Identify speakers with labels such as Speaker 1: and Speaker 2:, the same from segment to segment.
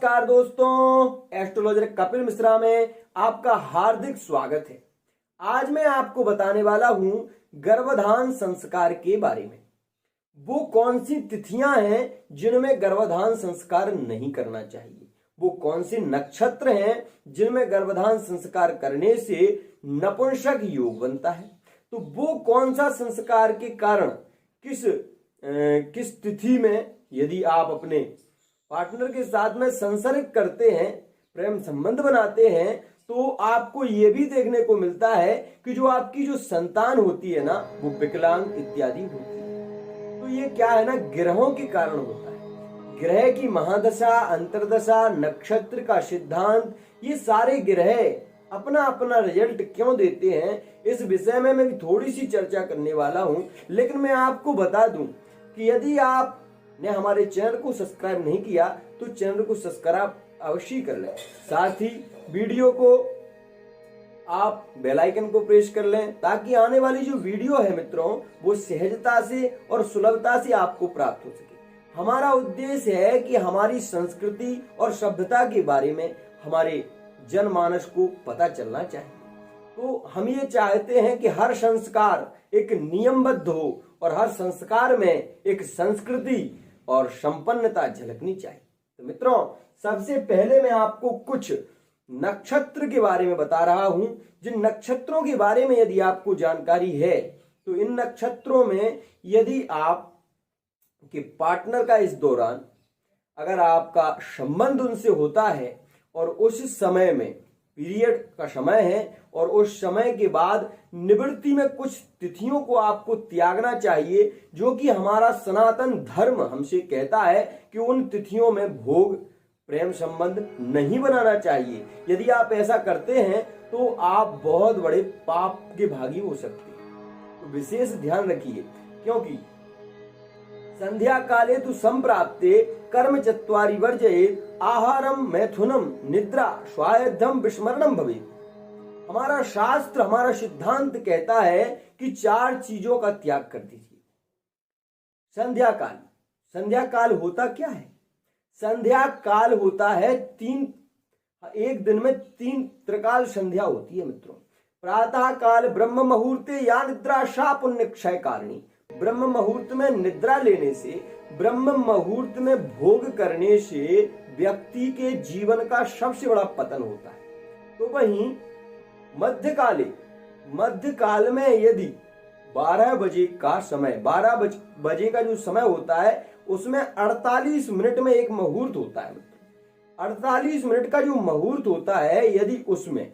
Speaker 1: नमस्कार दोस्तों, एस्ट्रोलॉजर कपिल मिश्रा में आपका हार्दिक स्वागत है। आज मैं आपको बताने वाला हूं गर्भाधान संस्कार के बारे में। वो कौन सी तिथियां हैं जिनमें गर्भाधान संस्कार नहीं करना चाहिए, वो कौन से नक्षत्र हैं जिनमें गर्भाधान संस्कार करने से नपुंसक योग बनता है, तो वो कौन सा संस्कार के कारण किस तिथि में यदि आप अपने पार्टनर के साथ में संसर्ग करते हैं, प्रेम संबंध बनाते हैं, तो आपको ये भी देखने को मिलता है कि जो आपकी जो संतान होती है ना, वो विकलांग इत्यादि होती है। तो ये क्या है ना, ग्रहों के कारण होता है। ग्रह की महादशा, अंतरदशा, नक्षत्र का सिद्धांत, ये सारे ग्रह अपना अपना रिजल्ट क्यों देते हैं, इस विषय में मैं थोड़ी सी चर्चा करने वाला हूं। लेकिन मैं आपको बता दूं कि यदि आप ने हमारे चैनल को सब्सक्राइब नहीं किया तो चैनल को सब्सक्राइब अवश्य कर लें। साथ ही वीडियो को आप बेल आइकन को प्रेस कर लें ताकि आने वाली जो वीडियो है मित्रों, वो सहजता से और सुलभता से आपको प्राप्त हो सके। हमारा उद्देश्य है कि हमारी संस्कृति और सभ्यता के बारे में हमारे जनमानस को पता चलना चाहिए। तो हम ये चाहते हैं कि हर संस्कार एक नियमबद्ध हो और हर संस्कार में एक संस्कृति और संपन्नता झलकनी चाहिए। तो मित्रों, सबसे पहले मैं आपको कुछ नक्षत्र के बारे में बता रहा हूं। जिन नक्षत्रों के बारे में यदि आपको जानकारी है, तो इन नक्षत्रों में यदि आप के पार्टनर का इस दौरान अगर आपका संबंध उनसे होता है और उस समय में पीरियड का समय है और उस समय के बाद निवृत्ति में कुछ तिथियों को आपको त्यागना चाहिए, जो कि हमारा सनातन धर्म हमसे कहता है कि उन तिथियों में भोग प्रेम संबंध नहीं बनाना चाहिए। यदि आप ऐसा करते हैं तो आप बहुत बड़े पाप के भागी हो सकते हैं। तो विशेष ध्यान रखिए, क्योंकि संध्या काले तु संप्राप्ते कर्म चत्वारि वर्जयेत् आहारम मैथुनम निद्रा स्वायद्धम विस्मरणम भवेत्। हमारा शास्त्र, हमारा सिद्धांत कहता है कि 4 चीजों का त्याग कर दीजिए। संध्या काल, संध्या काल होता क्या है? संध्या काल होता है एक दिन में 3 त्रिकाल संध्या होती है मित्रों। प्रातः काल ब्रह्म मुहूर्ते या निद्रा सा पुण्य क्षय कारिणी। ब्रह्म मुहूर्त में निद्रा लेने से, ब्रह्म मुहूर्त में भोग करने से व्यक्ति के जीवन का सबसे बड़ा पतन होता है। तो वहीं मध्य काल में यदि 12 बजे का समय, 12 बजे का जो समय होता है, उसमें 48 मिनट में एक मुहूर्त होता है। 48 मिनट का जो मुहूर्त होता है, यदि उसमें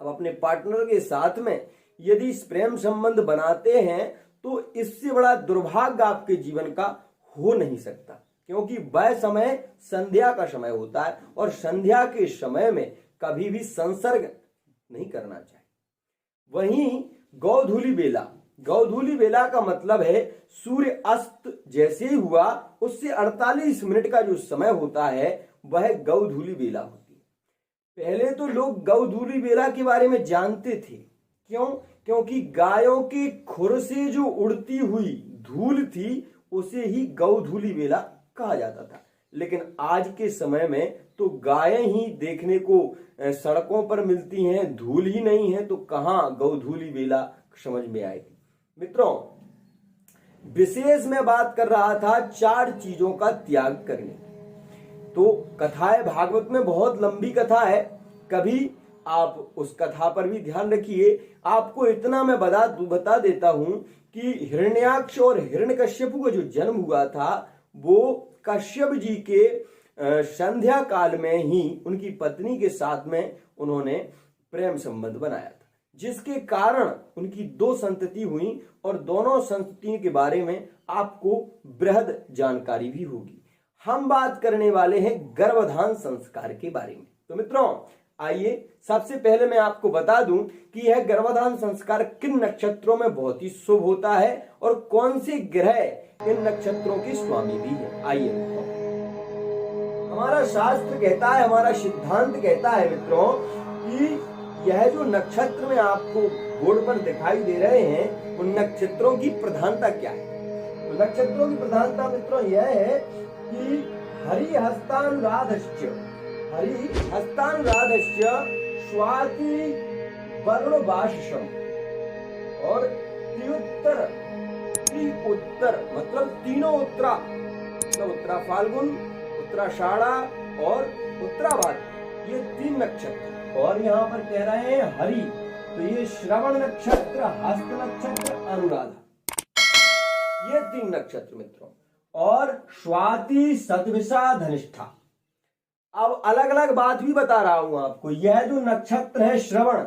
Speaker 1: अब अपने पार्टनर के साथ में यदि प्रेम संबंध बनाते हैं, तो इससे बड़ा दुर्भाग्य आपके जीवन का हो नहीं सकता, क्योंकि वह समय संध्या का समय होता है और संध्या के समय में कभी भी संसर्ग नहीं करना चाहिए। वहीं गौधूली बेला का मतलब है सूर्य अस्त जैसे ही हुआ उससे 48 मिनट का जो समय होता है, वह गौधूली बेला होती है। पहले तो लोग गौधूली बेला के बारे में जानते थे। क्यों? क्योंकि गायों के खुर से जो उड़ती हुई धूल थी, उसे ही गौधूली बेला कहा जाता था। लेकिन आज के समय में तो गायें ही देखने को सड़कों पर मिलती हैं, धूल ही नहीं है, तो कहां गौधूली बेला समझ में आएगी। मित्रों, विशेष में बात कर रहा था 4 चीजों का त्याग करने। तो कथाएं भागवत में बहुत लंबी कथा है, कभी आप उस कथा पर भी ध्यान रखिए। आपको इतना मैं बता देता हूं कि हिरण्याक्ष और हिरण्यकश्यप का जो जन्म हुआ था, वो कश्यप जी के संध्या काल में ही उनकी पत्नी के साथ में उन्होंने प्रेम संबंध बनाया था, जिसके कारण उनकी 2 संतति हुई और दोनों संततियों के बारे में आपको बृहद जानकारी भी होगी। हम बात करने वाले हैं गर्भाधान संस्कार के बारे में। तो मित्रों, आइए सबसे पहले मैं आपको बता दूं कि यह गर्भाधान संस्कार किन नक्षत्रों में बहुत ही शुभ होता है और कौन से ग्रह इन नक्षत्रों के स्वामी भी है। आइए, हमारा शास्त्र कहता है, हमारा सिद्धांत कहता है मित्रों कि यह जो नक्षत्र में आपको बोर्ड पर दिखाई दे रहे हैं, उन नक्षत्रों की प्रधानता क्या है। तो नक्षत्रों की प्रधानता मित्रों यह है कि हरिहस्तानुराधश्च स्वाति वर्णवाशम और त्रिउत्तर मतलब तीनों उत्तरा, मतलब उत्तरा फाल्गुन, उत्तराषाढ़ा और उत्तराभाद्र, ये 3 नक्षत्र। और यहाँ पर कह रहे हैं हरि, तो ये श्रवण नक्षत्र, हस्त नक्षत्र, अनुराधा, ये 3 नक्षत्र मित्रों। और स्वाति, सतविषा, धनिष्ठा। अब अलग अलग बात भी बता रहा हूं आपको। यह जो नक्षत्र है श्रवण,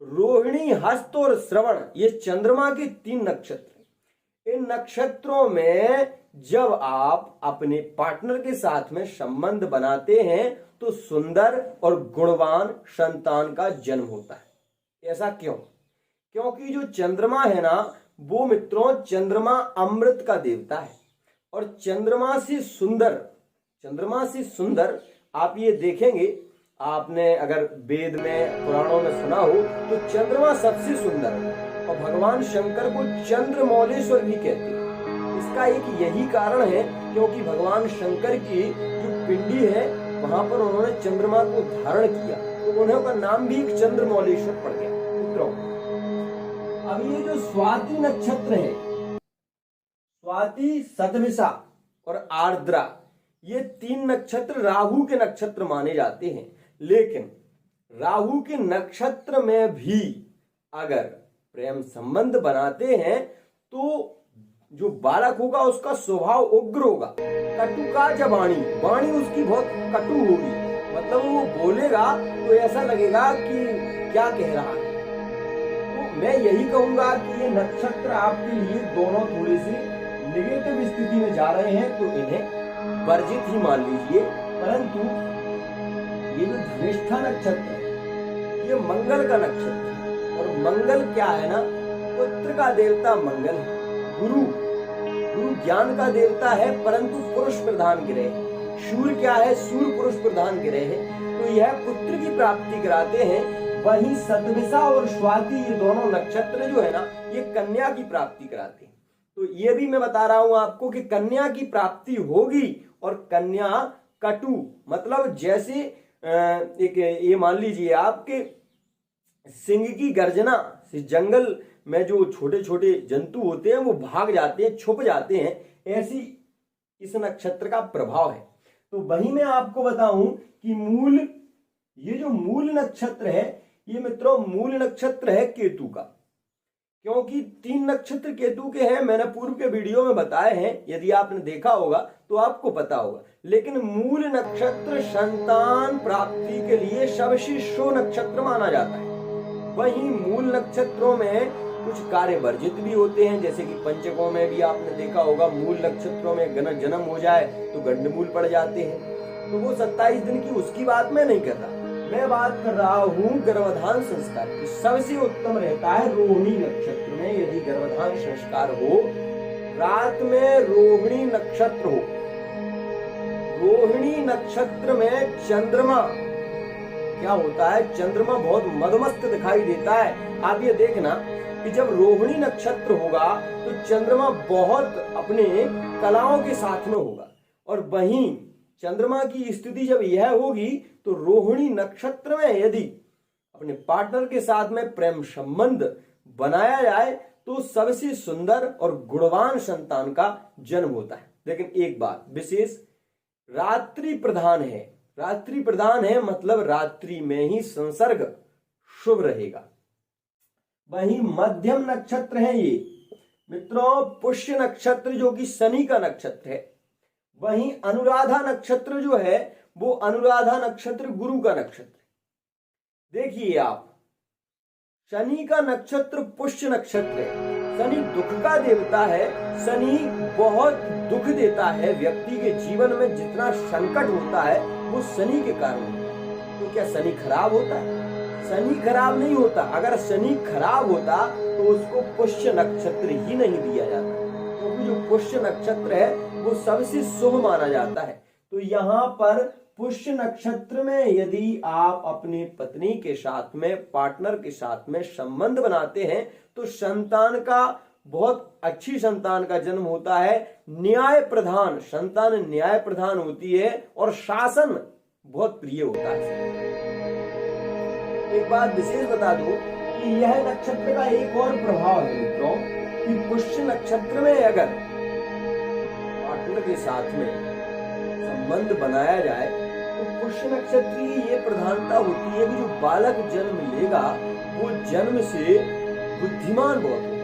Speaker 1: रोहिणी, हस्त और श्रवण, ये चंद्रमा के 3 नक्षत्र। इन नक्षत्रों में जब आप अपने पार्टनर के साथ में संबंध बनाते हैं तो सुंदर और गुणवान संतान का जन्म होता है। ऐसा क्यों? क्योंकि जो चंद्रमा है ना, वो मित्रों, चंद्रमा अमृत का देवता है। और चंद्रमा से सुंदर आप ये देखेंगे, आपने अगर वेद में, पुराणों में सुना हो तो चंद्रमा सबसे सुंदर है। और भगवान शंकर को चंद्रमौलेश्वर भी कहते हैं। इसका एक यही कारण है क्योंकि भगवान शंकर की जो पिंडी है वहां पर उन्होंने चंद्रमा को धारण किया, तो उन्हें का नाम भी चंद्रमौलेश्वर पड़ गया मित्रों। अब ये जो स्वाति नक्षत्र है, स्वाति, सतविषा और आर्द्रा, ये 3 नक्षत्र राहु के नक्षत्र माने जाते हैं। लेकिन राहु के नक्षत्र में भी अगर प्रेम संबंध बनाते हैं तो जो बालक होगा उसका स्वभाव उग्र होगा, कटुकाच वाणी उसकी बहुत कटु होगी। मतलब वो बोलेगा तो ऐसा लगेगा कि क्या कह रहा है। तो मैं यही कहूंगा कि ये नक्षत्र आपके लिए दोनों थोड़ी सी नेगेटिव स्थिति में जा रहे हैं, तो इन्हें वर्जित ही मान लीजिए। परंतु ये जो धनिष्ठा नक्षत्र है, ये मंगल का नक्षत्र है। और मंगल क्या है ना, पुत्र का देवता मंगल है, गुरु ज्ञान का देवता है, परंतु पुरुष प्रधान ग्रह है। सूर्य क्या है, सूर्य पुरुष प्रधान ग्रह है, तो यह पुत्र की प्राप्ति कराते हैं। वहीं सतविषा और स्वाति, ये दोनों नक्षत्र जो है ना, ये कन्या की प्राप्ति कराते हैं। तो ये भी मैं बता रहा हूं आपको कि कन्या की प्राप्ति होगी। और कन्या कटु, मतलब जैसे एक ये मान लीजिए आपके सिंह की गर्जना से जंगल में जो छोटे छोटे जंतु होते हैं वो भाग जाते हैं, छुप जाते हैं, ऐसी इस नक्षत्र का प्रभाव है। तो वही मैं आपको बताऊं कि ये जो मूल नक्षत्र है, ये मित्रों मूल नक्षत्र है केतु का। क्योंकि 3 नक्षत्र केतु के हैं, मैंने पूर्व के वीडियो में बताए हैं, यदि आपने देखा होगा तो आपको पता होगा। लेकिन मूल नक्षत्र संतान प्राप्ति के लिए सबसे शुभ नक्षत्र माना जाता है। वहीं मूल नक्षत्रों में कुछ कार्य वर्जित भी होते हैं, जैसे कि पंचकों में भी आपने देखा होगा, मूल नक्षत्रों में जन्म हो जाए तो गंडमूल पड़ जाते हैं। तो वो 27 दिन की उसकी बात मैं नहीं कर रहा, मैं बात कर रहा हूँ गर्भाधान संस्कार की। सबसे उत्तम रहता है रोहिणी नक्षत्र में, यदि गर्भाधान संस्कार हो, रात में रोहिणी नक्षत्र हो, रोहिणी नक्षत्र में चंद्रमा क्या होता है, चंद्रमा बहुत मदमस्त दिखाई देता है। आप ये देखना कि जब रोहिणी नक्षत्र होगा तो चंद्रमा बहुत अपने कलाओं के साथ में होगा। और वहीं चंद्रमा की स्थिति जब यह होगी तो रोहिणी नक्षत्र में यदि अपने पार्टनर के साथ में प्रेम संबंध बनाया जाए तो सबसे सुंदर और गुणवान संतान का जन्म होता है। लेकिन एक बात विशेष, रात्रि प्रधान है, रात्रि प्रधान है मतलब रात्रि में ही संसर्ग शुभ रहेगा। वहीं मध्यम नक्षत्र है ये मित्रों पुष्य नक्षत्र, जो कि शनि का नक्षत्र है। वहीं अनुराधा नक्षत्र जो है वो अनुराधा नक्षत्र गुरु का नक्षत्र। देखिए आप, शनि का नक्षत्र पुष्य नक्षत्र है, शनि दुख का देवता है। शनि बहुत दुख देता है व्यक्ति के जीवन में, जितना संकट होता है वो शनि के कारण होता है। तो क्या शनि खराब होता है? शनि खराब नहीं होता। अगर शनि खराब होता तो उसको पुष्य नक्षत्र ही नहीं दिया जाता, क्योंकि जो पुष्य नक्षत्र है वो सबसे शुभ माना जाता है। तो यहाँ पर पुष्य नक्षत्र में यदि आप अपनी पत्नी के साथ में, पार्टनर के साथ में संबंध बनाते हैं तो संतान का बहुत अच्छी संतान का जन्म होता है, न्याय प्रधान संतान, न्याय प्रधान होती है और शासन बहुत प्रिय होता है। एक बात विशेष बता दूं कि यह नक्षत्र का एक और प्रभाव है मित्रों कि पुष्य नक्षत्र में अगर पार्टनर के साथ में संबंध बनाया जाए तो पुष्य नक्षत्र की ये प्रधानता होती है कि जो बालक जन्म लेगा वो जन्म से बुद्धिमान बहुत होगा,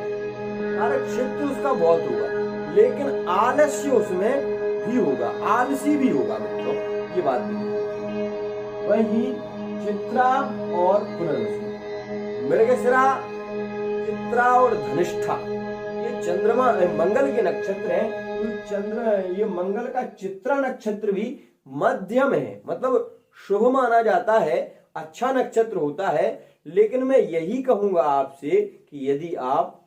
Speaker 1: कारक क्षेत्र उसका बहुत होगा, लेकिन आलस्य उसमें भी होगा, आलसी भी होगा मित्रों, ये बात देखिए। वही चित्रा और पुनर्वसु, मृगशिरा, चित्रा और धनिष्ठा ये चंद्रमा मंगल के नक्षत्र हैं। तो ये मंगल का चित्रा नक्षत्र भी मध्यम है, मतलब शुभ माना जाता है, अच्छा नक्षत्र होता है। लेकिन मैं यही कहूंगा आपसे कि यदि आप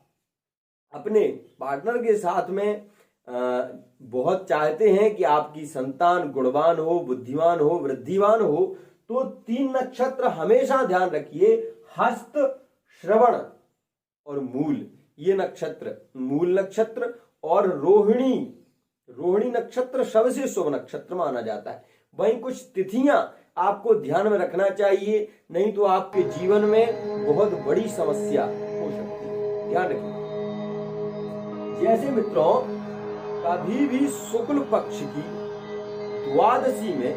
Speaker 1: अपने पार्टनर के साथ में बहुत चाहते हैं कि आपकी संतान गुणवान हो, बुद्धिमान हो, वृद्धिवान हो, तो 3 नक्षत्र हमेशा ध्यान रखिए, हस्त, श्रवण और मूल। ये नक्षत्र मूल नक्षत्र और रोहिणी नक्षत्र सबसे शुभ नक्षत्र माना जाता है। वहीं कुछ तिथियां आपको ध्यान में रखना चाहिए, नहीं तो आपके जीवन में बहुत बड़ी समस्या हो सकती है, ध्यान रखिए। जैसे मित्रों, कभी भी शुक्ल पक्ष की द्वादशी में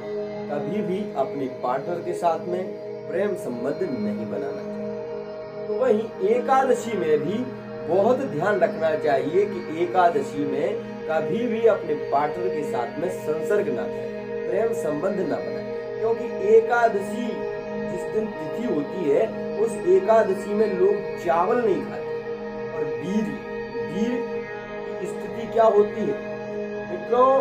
Speaker 1: कभी भी अपने पार्टनर के साथ में प्रेम संबंध नहीं बनाना चाहिए। तो वहीं एकादशी में भी बहुत ध्यान रखना चाहिए कि एकादशी में कभी भी अपने पार्टनर के साथ में संसर्ग ना करें, प्रेम संबंध ना बनाए, क्योंकि एकादशी जिस दिन तिथि होती है उस एकादशी में लोग चावल नहीं खाते। और वीर की स्थिति क्या होती है मित्रों,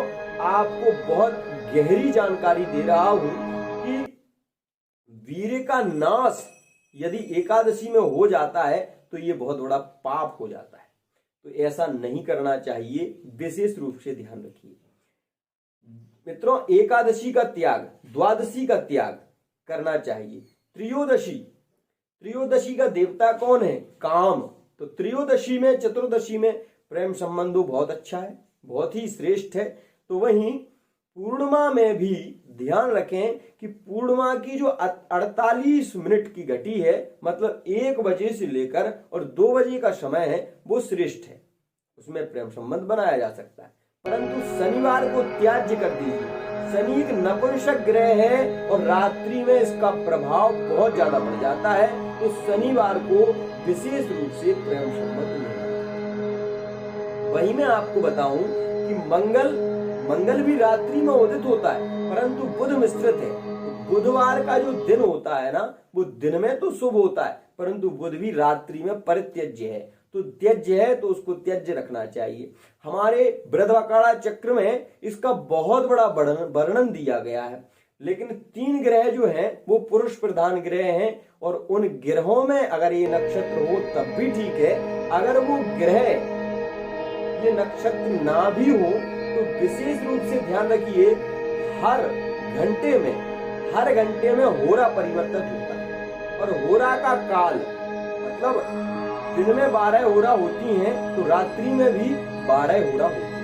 Speaker 1: आपको बहुत गहरी जानकारी दे रहा हूं कि वीर्य का नाश यदि एकादशी में हो जाता है तो ये बहुत बड़ा पाप हो जाता है। तो ऐसा नहीं करना चाहिए, विशेष रूप से ध्यान रखिए मित्रों। एकादशी का त्याग, द्वादशी का त्याग करना चाहिए। त्रयोदशी का देवता कौन है? काम। तो त्रयोदशी में, चतुर्दशी में प्रेम संबंधों बहुत अच्छा है, बहुत ही श्रेष्ठ है। तो वहीं पूर्णिमा में भी ध्यान रखें कि पूर्णिमा की जो 48 मिनट की घटी है, मतलब 1 बजे से लेकर और 2 बजे का समय है, वो श्रेष्ठ है, उसमें प्रेम संबंध बनाया जा सकता है। परंतु शनिवार को त्याज्य कर दीजिए। शनि एक नपुंसक ग्रह है और रात्रि में इसका प्रभाव बहुत ज्यादा बढ़ जाता है, तो शनिवार को विशेष रूप से प्रेम संबंध नहीं। वही मैं आपको बताऊं कि मंगल भी रात्रि में उदित होता है, परंतु बुध मिश्रित है। तो बुधवार का जो दिन होता है ना, वो दिन में तो शुभ होता है, परंतु बुध भी रात्रि में परित्यज्य है। तो त्यज्य है तो उसको त्यज्य रखना चाहिए। हमारे बृहदाकार चक्र में इसका बहुत बड़ा वर्णन दिया गया है। लेकिन 3 ग्रह जो हैं वो पुरुष प्रधान ग्रह हैं, और उन ग्रहों में अगर ये नक्षत्र हो तब भी ठीक है। अगर वो ग्रह ये नक्षत्र ना भी हो तो विशेष रूप से ध्यान रखिए, हर घंटे में होरा परिवर्तन होता है। और होरा का काल मतलब दिन में 12 होरा होती हैं, तो रात्रि में भी 12 होरा होती है।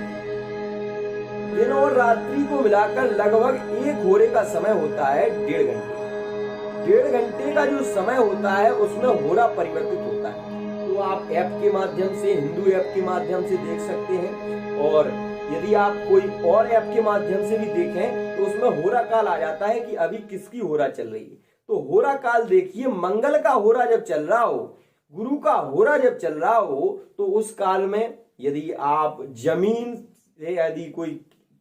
Speaker 1: दिन और रात्रि को मिलाकर लगभग 1 होरे का समय होता है 1.5 घंटे। 1.5 घंटे का जो समय होता है उसमें होरा परिवर्तित होता है। तो आप ऐप के माध्यम से, हिंदू ऐप के माध्यम से देख सकते हैं, और यदि आप कोई और ऐप के माध्यम से भी देखें तो उसमें होरा काल आ जाता है कि अभी किसकी होरा चल रही है। तो होरा काल देखिए, मंगल का होरा जब चल रहा हो, गुरु का होरा जब चल रहा हो, तो उस काल में यदि आप जमीन से यदि कोई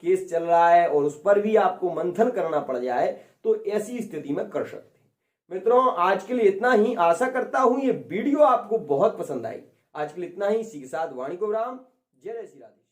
Speaker 1: केस चल रहा है और उस पर भी आपको मंथन करना पड़ जाए तो ऐसी स्थिति में कर सकते हैं। मित्रों, आज के लिए इतना ही। आशा करता हूं ये वीडियो आपको बहुत पसंद आई। आज के लिए इतना ही। इसी के साथ वाणी को विराम। जय श्री राधे।